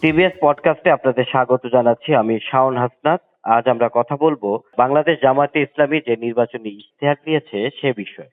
TVS পডকাস্টে আপনাদের স্বাগত জানাচ্ছি। আমি শাওন হাসনাত। আজ আমরা কথা বলবো বাংলাদেশ জামায়াতে ইসলামী যে নির্বাচনী ইশতেহার দিয়েছে সে বিষয়ে।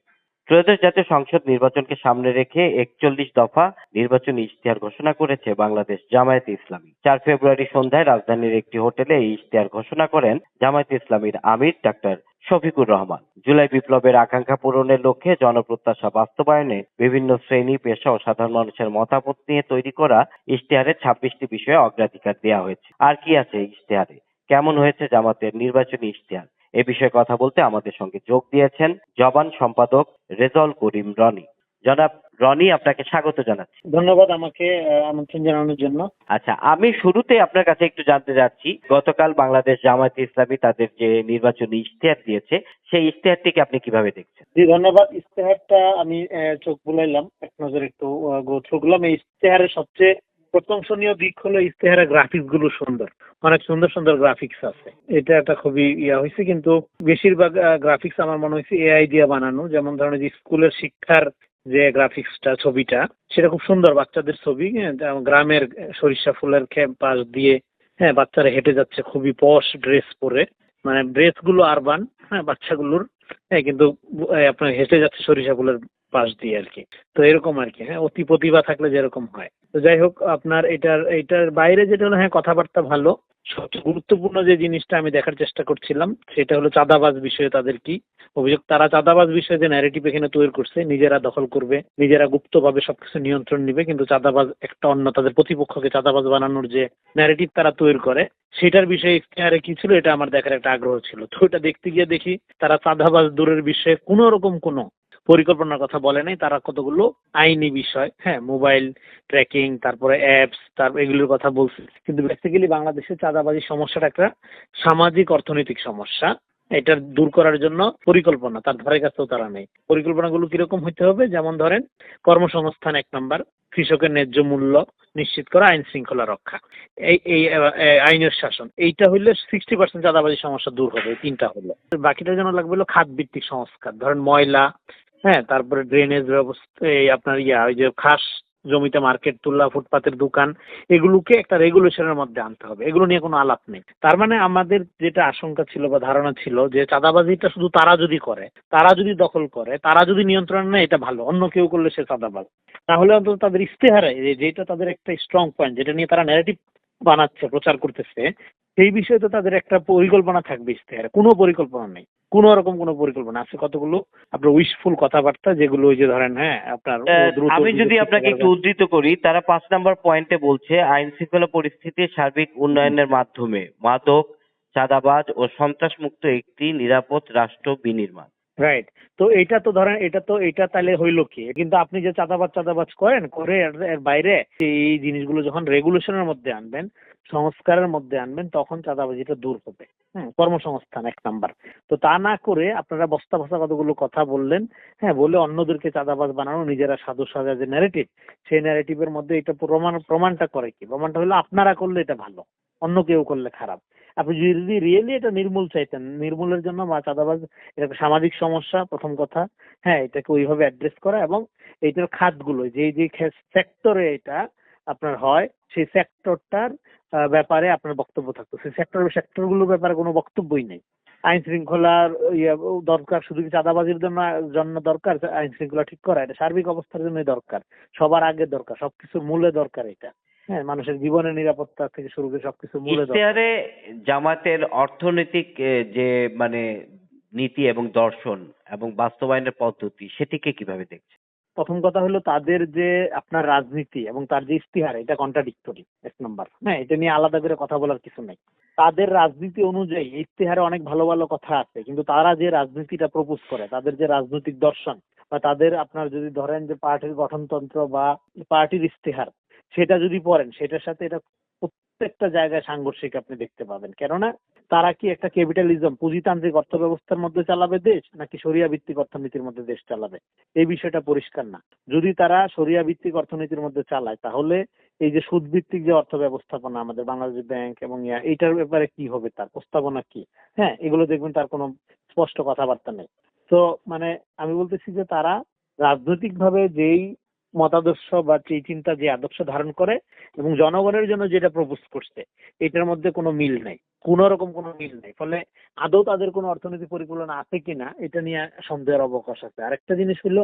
ত্রয়োদশ জাতীয় সংসদ নির্বাচনকে সামনে রেখে ৪১ দফা নির্বাচনী ইশতেহার ঘোষণা করেছে বাংলাদেশ জামায়াতে ইসলামী। ৪ ফেব্রুয়ারি সন্ধ্যায় রাজধানীর একটি হোটেলে এই ইশতেহার ঘোষণা করেন জামায়াতে ইসলামীর আমির ডাক্তার শফিকুর রহমান। জুলাই বিপ্লবের আকাঙ্ক্ষা পূরণের লক্ষ্যে জনপ্রত্যাশা বাস্তবায়নে বিভিন্ন শ্রেণী, পেশা ও সাধারণ মানুষের মতামত নিয়ে তৈরি করা ইশতেহারে ২৬টি বিষয়ে অগ্রাধিকার দেওয়া হয়েছে। আর কি আছে এই ইশতেহারে? কেমন হয়েছে জামাতের নির্বাচনী ইশতেহার? এ বিষয়ে কথা বলতে আমাদের সঙ্গে যোগ দিয়েছেন জবান সম্পাদক রেজাউল করিম রনি। জনাব রনি, আপনাকে স্বাগত জানাচ্ছি। ধন্যবাদ আমাকে আমন্ত্রণ জানানোর জন্য। আচ্ছা, আমি শুরুতে আপনার কাছে একটু জানতে চাচ্ছি, গতকাল বাংলাদেশ জামায়াতে ইসলামী তাদের যে নির্বাচনী ইশতেহার দিয়েছে সেই ইশতেহারটিকে আপনি কিভাবে দেখছেন? জি ধন্যবাদ। ইশতেহারটা আমি চোখ বুলাইলাম, এক নজর একটু গো থ্রু করলাম। এই ইশতেহারের সবচেয়ে প্রশংসনীয় দিক হলো ইশতেহারের গ্রাফিক্স গুলো সুন্দর, অনেক সুন্দর সুন্দর গ্রাফিক্স আছে। এটা একটা খুবই হয়েছে, কিন্তু বেশিরভাগ গ্রাফিক্স আমার মনে হয়েছে এআই দিয়ে বানানো। যেমন ধরেন যে স্কুলের শিক্ষার যে গ্রাফিক্সটা, ছবিটা সেটা খুব সুন্দর, বাচ্চাদের ছবি। গ্রামের সরিষা ফুলের পাশ দিয়ে বাচ্চারা হেঁটে যাচ্ছে খুবই পশ ড্রেস পরে, মানে ড্রেস গুলো আরবান, বাচ্চাগুলোর, কিন্তু আপনার হেঁটে যাচ্ছে সরিষা ফুলের পাশ দিয়ে আর কি। তো এরকম আর কি, অতি প্রতিভা থাকলে যেরকম হয়। তো যাই হোক, আপনার এটার বাইরে যেটা হলো, কথাবার্তা ভালো। সবচেয়ে গুরুত্বপূর্ণ যে জিনিসটা আমি দেখার চেষ্টা করছিলাম সেটা হলো চাঁদাবাজ বিষয়ে তাদের কি অভিযোগ। তারা চাঁদাবাজ বিষয়ে যে ন্যারেটিভ এখানে তৈরি করছে, নিজেরা দখল করবে, নিজেরা গুপ্তভাবে সবকিছু নিয়ন্ত্রণ নিবে, কিন্তু চাঁদাবাজ একটা অন্য তাদের প্রতিপক্ষকে চাঁদাবাজ বানানোর যে ন্যারেটিভ তারা তৈরি করে, সেটার বিষয়ে ইশতেহারে কি ছিল এটা আমার দেখার একটা আগ্রহ ছিল। তো এটা দেখতে গিয়ে দেখি তারা চাঁদাবাজ দূরের বিষয়ে কোনো রকম কোনো পরিকল্পনার কথা বলে নাই। তারা কতগুলো আইনি বিষয়, মোবাইল ট্র্যাকিং, তারপরে অ্যাপস, তারপর এগুলোর কথা বলছে। কিন্তু বেসিক্যালি বাংলাদেশের চাঁদাবাজি সমস্যাটা একটা সামাজিক অর্থনৈতিক সমস্যা। এটা দূর করার জন্য পরিকল্পনা তার ধারে কাছেও তারা নেই। পরিকল্পনাগুলো কিরকম হইতে হবে? যেমন ধরেন, কর্মসংস্থান ১ নাম্বার, কৃষকের ন্যায্য মূল্য নিশ্চিত করা, আইন শৃঙ্খলা রক্ষা, এই এই আইনের শাসন। এইটা হইলে 60% চাঁদাবাজি সমস্যা দূর হবে। এই ৩টা হলো। বাকিটার জন্য লাগবে হলো খাত ভিত্তিক সংস্কার। ধরেন ময়লা, তারপরে ড্রেনেজ ব্যবস্থা, এই আপনার ওই যে খাস জমিতে মার্কেট তুললা, ফুটপাতের দোকান, এগুলোকে একটা রেগুলেশনের মধ্যে আনতে হবে। এগুলো নিয়ে কোনো আলাপ নেই। তার মানে আমাদের যেটা আশঙ্কা ছিল বা ধারণা ছিল যে চাঁদাবাজিটা শুধু তারা যদি করে, তারা যদি দখল করে, তারা যদি নিয়ন্ত্রণ নেয়, এটা ভালো। অন্য কেউ করলে সে চাঁদাবাজ। তাহলে অন্তত তাদের ইশতেহারে যেটা তাদের একটা স্ট্রং পয়েন্ট, যেটা নিয়ে তারা ন্যারেটিভ বানাচ্ছে, প্রচার করতেছে, সেই বিষয়ে তো তাদের একটা পরিকল্পনা থাকবে। ইশতেহারে কোনো পরিকল্পনা নেই, কোন রকম কোনো পরিকল্পনা আছে কতগুলো আপনার উইশফুল কথাবার্তা, যেগুলো ওই যে ধরেন আপনার আমি যদি আপনাকে একটু উদ্ধৃত করি, তারা ৫ নম্বর পয়েন্টে বলছে, আইন শৃঙ্খলা পরিস্থিতির সার্বিক উন্নয়নের মাধ্যমে মাদক, চাঁদাবাজ ও সন্ত্রাস মুক্ত একটি নিরাপদ রাষ্ট্র বিনির্মাণ। রাইট। তো এইটা তো ধরেন, এটা তাহলে হইলো কি? কিন্তু আপনি যে চাঁদাবাজ করেন, করে এর বাইরে এই জিনিসগুলো যখন রেগুলেশনের মধ্যে আনবেন, সংস্কারের মধ্যে আনবেন, তখন চাঁদাবাজিটা দূর হবে। কর্মসংস্থান ১ নাম্বার। তো তা না করে আপনারা বস্তা বস্তা কতগুলো কথা বললেন, বলে অন্যদেরকে চাঁদাবাজ বানানো, নিজেরা সাধু সাজা যে ন্যারেটিভ, সেই ন্যারেটিভের মধ্যে এটা প্রমাণটা করে কি? প্রমাণটা হলো আপনারা করলে এটা ভালো, অন্য কেউ করলে খারাপ। আপনি যদি রিয়েলি এটা নির্মূল চাইতেন, নির্মূলের জন্য বা চাঁদাবাজ এটা একটা সামাজিক সমস্যা, প্রথম কথা। এটাকে ওইভাবে অ্যাড্রেস করা, এবং এইটার খাতগুলো যে সেক্টরে এটা আপনার হয়, সেই সেক্টরটার ব্যাপারে আপনার বক্তব্য থাকতো। সেই সেক্টরগুলোর ব্যাপারে কোনো বক্তব্যই নেই। আইন শৃঙ্খলার দরকার, শুধু কি চাঁদাবাজির জন্য দরকার আইন শৃঙ্খলা ঠিক করা? এটা সার্বিক অবস্থার জন্যই দরকার, সবার আগে দরকার, সবকিছুর মূলে দরকার এটা। মানুষের জীবনের নিরাপত্তা থেকে শুরু করে সবকিছু মূলে দরকার। ইশতেহারে জামাতের অর্থনৈতিক যে মানে নীতি এবং দর্শন এবং বাস্তবায়নের পদ্ধতি, সেটিকে কিভাবে দেখছে? প্রথম কথা হলো তাদের যে আপনার রাজনীতি এবং তার যে ইশতেহার, এটা কন্ট্রাডিক্টরি ১ নম্বর। এটা নিয়ে আলাদা করে কথা বলার কিছু নেই। তাদের রাজনীতি অনুযায়ী ইশতেহারে অনেক ভালো ভালো কথা আছে, কিন্তু তারা যে রাজনীতিটা প্রপোজ করে, তাদের যে রাজনৈতিক দর্শন, বা তাদের আপনার যদি ধরেন যে পার্টির গঠনতন্ত্র বা পার্টির ইশতেহার, সেটা যদি পড়েন, সেটার সাথে এটা প্রত্যেকটা জায়গায় সাংঘর্ষিক আপনি দেখতে পাবেন। কেননা তারা কি একটা ক্যাপিটালিজম, পুঁজিতান্ত্রিক অর্থ ব্যবস্থার মধ্যে চালাবে দেশ, নাকি শরিয়া ভিত্তিক অর্থনীতির মধ্যে দেশ চালাবে? এই বিষয়টা পরিষ্কার না। যদি তারা শরিয়া ভিত্তিক অর্থনীতির মধ্যে চালায়, তাহলে এই যে সুদ ভিত্তিক যে অর্থ ব্যবস্থাপনা আমাদের বাংলাদেশ ব্যাংক এবং এইটার ব্যাপারে কি হবে, তার প্রস্তাবনা কি, এগুলো দেখবেন তার কোনো স্পষ্ট কথাবার্তা নেই। তো মানে আমি বলতেছি যে তারা রাজনৈতিক ভাবে যেই মতাদর্শ বা যে চিন্তা যে আদর্শ ধারণ করে এবং জনগণের জন্য যেটা প্রপোজ করছে এটার মধ্যে কোনো মিল নাই, কোন রকম কোনো মিল নাই। ফলে আদৌ তাদের কোনো অর্থনৈতিক পরিকল্পনা আছে কিনা এটা নিয়ে সন্দেহের অবকাশ আছে। আরেকটা জিনিস হলো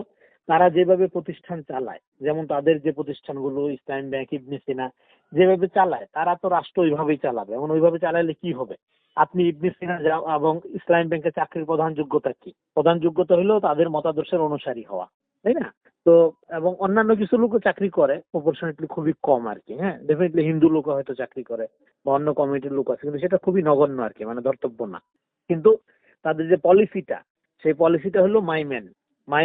তারা যেভাবে প্রতিষ্ঠান চালায়, যেমন তাদের যে প্রতিষ্ঠানগুলো ইসলাম ব্যাংক, ইবনে সিনা যেভাবে চালায়, তারা তো রাষ্ট্র ওইভাবেই চালাবে। এবং ওইভাবে চালালে কি হবে? আপনি ইবনে সিনা এবং ইসলাম ব্যাংকে চাকরির প্রধান যোগ্যতা কি? প্রধান যোগ্যতা হলো তাদের মতাদর্শের অনুসারী হওয়া, তাই না? তো এবং অন্যান্য কিছু লোকও চাকরি করে, প্রপোর্শনেটলি খুবই কম আর কি। হ্যাঁ, ডেফিনেটলি হিন্দু লোক হয়তো চাকরি করে বা অন্য কমিউনিটির লোক আছে, কিন্তু সেটা খুবই নগণ্য আর কি, মানে ধর্তব্য না। কিন্তু তাদের যে পলিসিটা, সেই পলিসিটা হলো মাই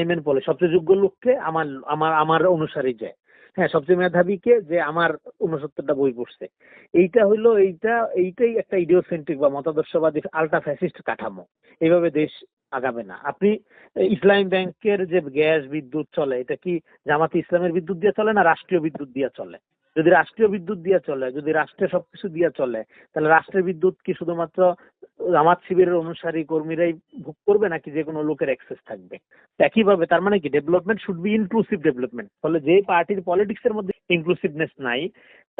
ম্যান পলিসি। সবচেয়ে যোগ্য লোককে আমার আমার আমার অনুসারী যায়। হ্যাঁ, সবচেয়ে মেধাবীকে যে আমার 69টা বই পড়ছে। এইটাই একটা ইডিওসেন্ট্রিক বা মতাদর্শবাদী আল্ট্রা ফ্যাসিস্ট কাঠামো। এইভাবে দেশ আগাবে না। আপনি ইসলামী ব্যাংকের যে গ্যাস বিদ্যুৎ চলে, এটা কি জামাতে ইসলামের বিদ্যুৎ দিয়ে চলে না রাষ্ট্রীয় বিদ্যুৎ দিয়ে চলে? যদি রাষ্ট্রীয় বিদ্যুৎ দিয়ে চলে, যদি রাষ্ট্রের সবকিছু দিয়ে চলে, তাহলে রাষ্ট্রের বিদ্যুৎ কি শুধুমাত্র জামাত শিবিরের অনুসারী কর্মীরাই ভোগ করবে নাকি যে কোনো লোকের অ্যাক্সেস থাকবে? একইভাবে তার মানে কি, development should be inclusive development. ফলে যে পার্টির পলিটিক্স এর মধ্যে ইনক্লুসিভনেস নাই,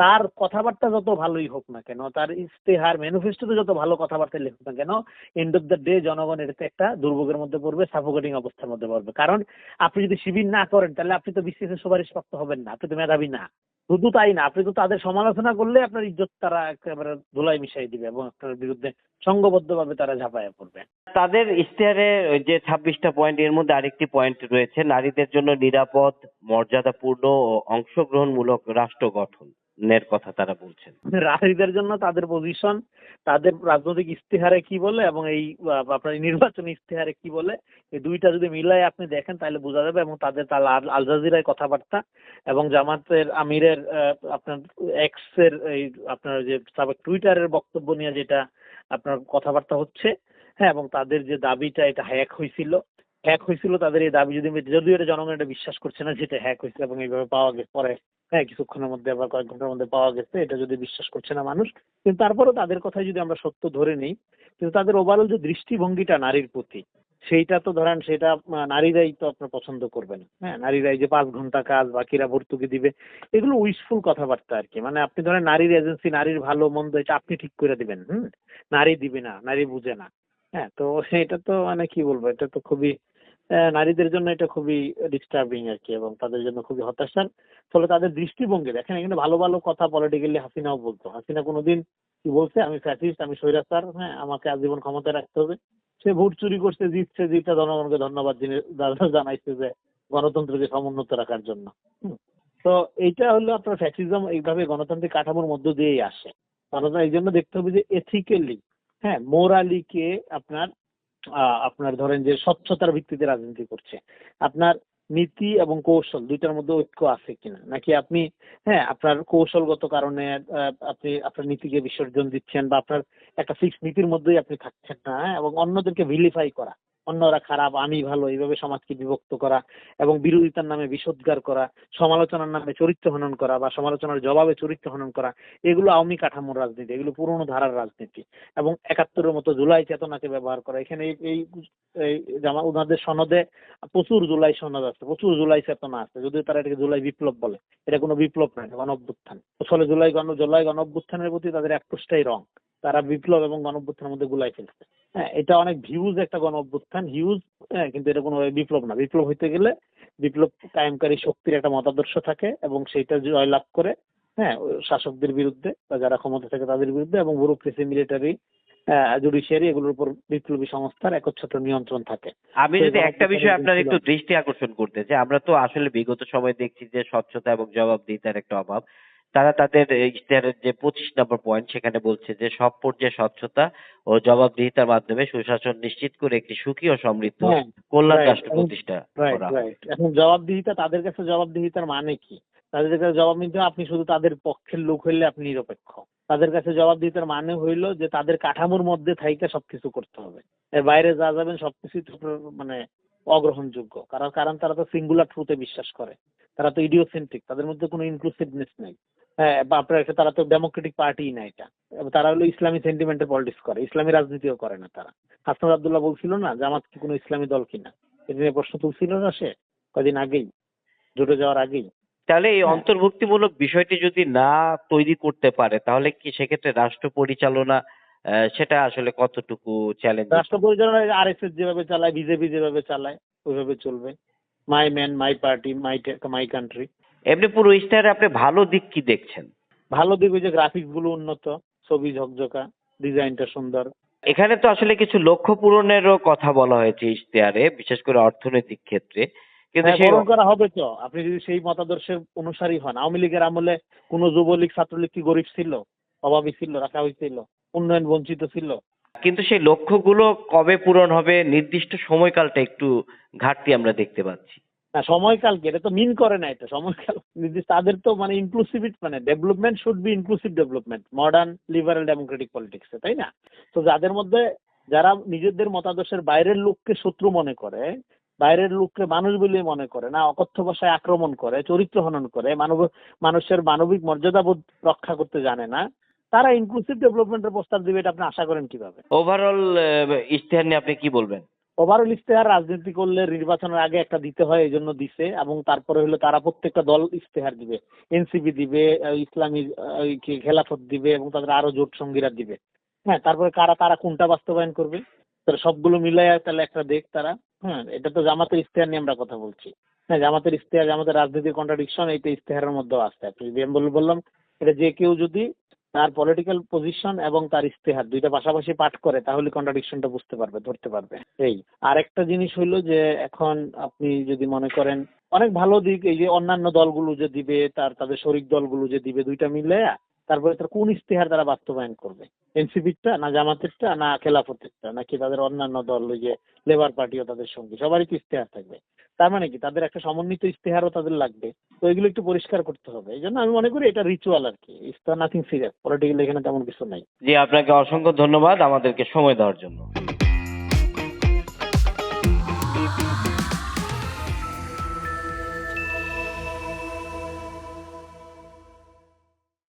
তার কথাবার্তা যত ভালোই হোক না কেন, তার ইস্তেহার ম্যানিফেস্টোতে যত ভালো কথাবার্তা লেখুক না কেন, এন্ড অফ দ্য ডে জনগণ এটাতে একটা দুর্ভোগের মধ্যে পড়বে, সাফোকেটিং অবস্থার মধ্যে পড়বে। কারণ আপনি যদি শিবির না করেন তাহলে আপনি তো বিসিএস এর সুপারিশ প্রাপ্ত হবেন না, আপনি তো মেধাবী না। শুধু তাই না, আপনি তো তাদের সমালোচনা করলে আপনার ইজ্জত তারা একেবারে ধুলাই মিশাই দিবে এবং আপনার বিরুদ্ধে সংঘবদ্ধভাবে তারা ঝাঁপাইয়া পড়বে। তাদের ইশতেহারে ওই যে 26টা পয়েন্ট, এর মধ্যে আরেকটি পয়েন্ট রয়েছে নারীদের জন্য নিরাপদ, মর্যাদাপূর্ণ ও অংশগ্রহণমূলক রাষ্ট্র গঠনের কথা তারা বলছেন। রাজনীতির জন্য তাদের পজিশন, তাদের রাজনৈতিক ইস্তেহারে কি বলে এবং এই আপনার নির্বাচনী ইস্তেহারে কি বলে, এই দুইটা যদি মিলাই আপনি দেখেন তাহলে বোঝা যাবে। এবং তাদের আল জাজিরায় কথাবার্তা এবং জামাতের আমিরের আপনার এক্স এর এই আপনার যে সাবেক টুইটারের বক্তব্য নিয়ে যেটা আপনার কথাবার্তা হচ্ছে, হ্যাঁ, এবং তাদের যে দাবিটা এটা হ্যাক হয়েছিল তাদের এই দাবি, যদিও এটা জনগণ এটা বিশ্বাস করছে না যেটা হ্যাক হয়েছে এবং এইভাবে পাওয়া গেছে পরে, হ্যাঁ, কিছুক্ষণের মধ্যে আবার কয়েক ঘন্টার মধ্যে পাওয়া গেছে, এটা যদি বিশ্বাস করছে না মানুষ। কিন্তু তারপরেও তাদের কথাই যদি আমরা সত্য ধরে নিই, কিন্তু তাদের ওভারঅল যে দৃষ্টিভঙ্গিটা নারীর প্রতি, সেইটা তো ধরেন সেটা নারীরাই তো আপনার পছন্দ করবে না। হ্যাঁ, নারীরাই যে 5 ঘন্টা কাজ বাকিরা ভর্তুকি দিবে, এগুলো উইশফুল কথাবার্তা আর কি। মানে আপনি ধরেন নারীর এজেন্সি, নারীর ভালো মন্দ এটা আপনি ঠিক করে দিবেন, নারী দিবে না, নারী বুঝে না। হ্যাঁ, তো এটা তো মানে কি বলবো, এটা তো খুবই নারীদের জন্য এটা খুবই ডিস্টার্বিং আর কি, এবং তাদের জন্য খুবই হতাশার। ফলে তাদের দৃষ্টিভঙ্গি দেখেন, এখানে ভালো ভালো কথা পলিটিক্যালি হাসিনাও বলতো। হাসিনা কোনোদিন কি বলছে? আমি ফ্যাসিস্ট, আমি স্বৈরাচার, হ্যাঁ, আমাকে আজীবন ক্ষমতায় রাখতে হবে। সে ভোট চুরি করছে, জিতছে, জিতটা জনগণকে ধন্যবাদ জানাইছে যে গণতন্ত্রকে সমুন্নত রাখার জন্য। হুম। তো এইটা হলো আপনার ফ্যাসিজম, এইভাবে গণতান্ত্রিক কাঠামোর মধ্য দিয়েই আসে। গণতন্ত্র এই জন্য দেখতে হবে যে এথিক্যালি, হ্যাঁ, মোরালি কে আপনার আপনার ধরেন যে স্বচ্ছতার ভিত্তিতে রাজনীতি করছে, আপনার নীতি এবং কৌশল দুইটার মধ্যে ঐক্য আছে কিনা, নাকি আপনি, হ্যাঁ, আপনার কৌশলগত কারণে আপনি আপনার নীতিকে বিসর্জন দিচ্ছেন বা আপনার একটা ফিক্স নীতির মধ্যেই আপনি থাকছেন না, হ্যাঁ, এবং অন্যদেরকে ভিলিফাই করা, অন্যরা খারাপ আমি ভালো, এইভাবে সমাজকে বিভক্ত করা এবং বিরোধিতার নামে বিষোদ্গার করা, সমালোচনার নামে চরিত্র হনন করা বা সমালোচনার জবাবে চরিত্র হনন করা, এগুলো আওয়ামী কাঠামোর রাজনীতি, এগুলো পুরনো ধারার রাজনীতি। এবং 71-এর মতো জুলাই চেতনাকে ব্যবহার করা, এখানে এই এই ওনাদের সনদে প্রচুর জুলাই সনদ আছে, প্রচুর জুলাই চেতনা আছে, যদিও তারা এটাকে জুলাই বিপ্লব বলে। এটা কোনো বিপ্লব নয়, গণ অভ্যুত্থান। ফলে জুলাই গণ অভ্যুত্থানের প্রতি তাদের একপৃষ্ঠাই রং, তারা বিপ্লব এবং গণ অভ্যুত্থানের মধ্যে গুলাই ফেলছে। হ্যাঁ, এটা অনেক ভিউজ একটা গণ অভ্যুত্থান, হিউজ, হ্যাঁ, কিন্তু এটা কোনো বিপ্লব না। বিপ্লব হইতে গেলে বিপ্লব কায়েমকারী শক্তির একটা মতাদর্শ থাকে এবং সেইটা জয়লাভ করে, হ্যাঁ, শাসকদের বিরুদ্ধে বা যারা ক্ষমতা থাকে তাদের বিরুদ্ধে, এবং ব্যুরোক্রেসি, মিলিটারি, জুডিশিয়ারি, এগুলোর উপর বিপ্লবী সংস্থার একচ্ছত্র নিয়ন্ত্রণ থাকে। আমি যদি একটা বিষয় আপনার একটু দৃষ্টি আকর্ষণ করতে চাই, আমরা তো আসলে বিগত সময় দেখছি যে স্বচ্ছতা এবং জবাবদিহিতার একটা অভাব। তারা তাদের ইশতেহারের যে 25 নম্বর পয়েন্ট, সেখানে বলছে যে সব পর্যায়ে স্বচ্ছতা ও জবাবদিহিতার মাধ্যমে সুশাসন নিশ্চিত করে একটি সুখী ও সমৃদ্ধ হ্যাঁ, কল্যাণ right, রাষ্ট্র প্রতিষ্ঠা রাইট করা। রাইট এখন জবাবদিহিতা, তাদের কাছে জবাবদিহিতার মানে কি? তাদের কাছে জবাব নিতে হবে, আপনি শুধু তাদের পক্ষের লোক হইলে আপনি নিরপেক্ষ। তাদের কাছে জবাবদিহিতার মানে হইলো যে তাদের কাঠামোর মধ্যে থাইকা সবকিছু করতে হবে, এর বাইরে যা যাবেন সবকিছু মানে অগ্রহণযোগ্য। কারণ তারা তো সিঙ্গুলার ট্রুথে বিশ্বাস করে, তারা তো ইডিওসেন্ট্রিক, তাদের মধ্যে কোনো ইনক্লুসিভনেস নাই। হ্যাঁ, বা আপনার তারা তো ডেমোক্রেটিক পার্টি না এটা, তারা হলো ইসলামী সেন্টিমেন্টের পলিটিক্স করে, ইসলামী রাজনীতিও করে না তারা। হাসনাত আব্দুল্লাহ বলছিল না জামাত কি কোনো ইসলামী দল কিনা, এটা নিয়ে প্রশ্ন তুলছিল না সে কদিন আগেই, জোটে যাওয়ার আগেই। তাহলে এই হ্যাঁ। অন্তর্ভুক্তিমূলক বিষয়টি যদি না তৈরি করতে পারে তাহলে কি সেক্ষেত্রে রাষ্ট্র পরিচালনা সেটা আসলে কতটুকু চ্যালেঞ্জিং? রাষ্ট্র পরিচালনা আরএসএস যেভাবে চালায়, বিজেপি যেভাবে চালায় ওইভাবে চলবে। মাই man, my party, my country. এমনি পুরো ইশতেহারে আপনি ভালো দিক কি দেখছেন? ভালো দিক ওই যে গ্রাফিক্স গুলো উন্নত, ছবি ঝকঝকা, ডিজাইনটা সুন্দর। এখানে তো আসলে কিছু লক্ষ্য পূরণেরও কথা বলা হয়েছে ইশতেহারে, বিশেষ করে অর্থনৈতিক ক্ষেত্রে। কিন্তু হ্যাঁ, সেই পূরণ করা হবে তো। আপনি যদি সেই মতাদর্শের অনুসারী হন। আওয়ামী লীগের আমলে কোন যুবলীগ ছাত্রলীগ কি গরিব ছিল, অভাবী ছিল, রাখা হয়েছিল, উন্নয়ন বঞ্চিত ছিল? কিন্তু সেই লক্ষ্যগুলো কবে পূরণ হবে নির্দিষ্ট সময়কালটা একটু ঘাটতি আমরা দেখতে পাচ্ছি। না, সময়কালকে এটা তো মিন করে না। এটা সময়কাল নির্দিষ্ট তাদের তো মানে ইনক্লুসিভ, মানে development should be inclusive development modern liberal democratic পলিটিক্সে, তাই না? তো যাদের মধ্যে যারা নিজেদের মতাদর্শের বাইরের লোককে শত্রু মনে করে, বাইরের লোককে মানুষ বলে মনে করে না, অকথ্য ভাষায় আক্রমণ করে, চরিত্র হনন করে, মানুষের মানবিক মর্যাদাবোধ রক্ষা করতে জানে না, তারা ইনক্লুসিভ ডেভেলপমেন্টের প্রস্তাব দিবে, এটা আপনি আশা করেন কিভাবে? ওভারঅল ইশতেহার নিয়ে আপনি কি বলবেন? ওভারঅল ইশতেহার রাজনীতি করলে নির্বাচনের আগে একটা দিতে হয়, এই জন্য দিছে। এবং তারপরে হলো তারা প্রত্যেকটা দল ইশতেহার দিবে, এনসিপি দিবে, ইসলামী খেলাফত দিবে, এবং তাদের আরো জোট সঙ্গীরা দিবে। হ্যাঁ, তারপরে তারা কোনটা বাস্তবায়ন করবে, তারা সবগুলো মিলাইয়া তাহলে একটা দেখ তারা। হ্যাঁ, এটা তো জামাতের ইশতেহার নিয়ে আমরা কথা বলছি। হ্যাঁ, জামাতের ইশতেহার, জামাতের রাজনীতির কন্ট্রাডিকশন এইটা ইশতেহারের মধ্যেও আছে। যদি আমি বললাম এটা যে কেউ যদি তার পলিটিক্যাল পজিশন এবং তার ইশতেহার দুইটা পাশাপাশি পাঠ করে তাহলে কন্ট্রাডিকশনটা বুঝতে পারবে, ধরতে পারবে। এই আরেকটা জিনিস হইলো যে এখন আপনি যদি মনে করেন অনেক ভালো দিক, এই যে অন্যান্য দলগুলো যে দিবে, তাদের শরিক দলগুলো যে দিবে, দুইটা মিলে তারপরে তার কোন ইশতেহার তারা বাস্তবায়ন করবে, এনসিপিরটা না জামাতেরটা না খেলাফতেরটা নাকি তাদের অন্যান্য দল, ওই যে লেবার পার্টিও তাদের সঙ্গে, সবারই তো ইশতেহার থাকবে। তার মানে কি তাদের একটা সমন্বিত ইশতেহারও তাদের লাগবে। তো এগুলো একটু পরিষ্কার করতে হবে। এই জন্য আমি মনে করি এটা রিচুয়াল আর কি, ইটস নাথিং সিরিয়াস, পলিটিক্যাল এখানে তেমন কিছু নাই। জি, আপনাকে অসংখ্য ধন্যবাদ আমাদেরকে সময় দেওয়ার জন্য।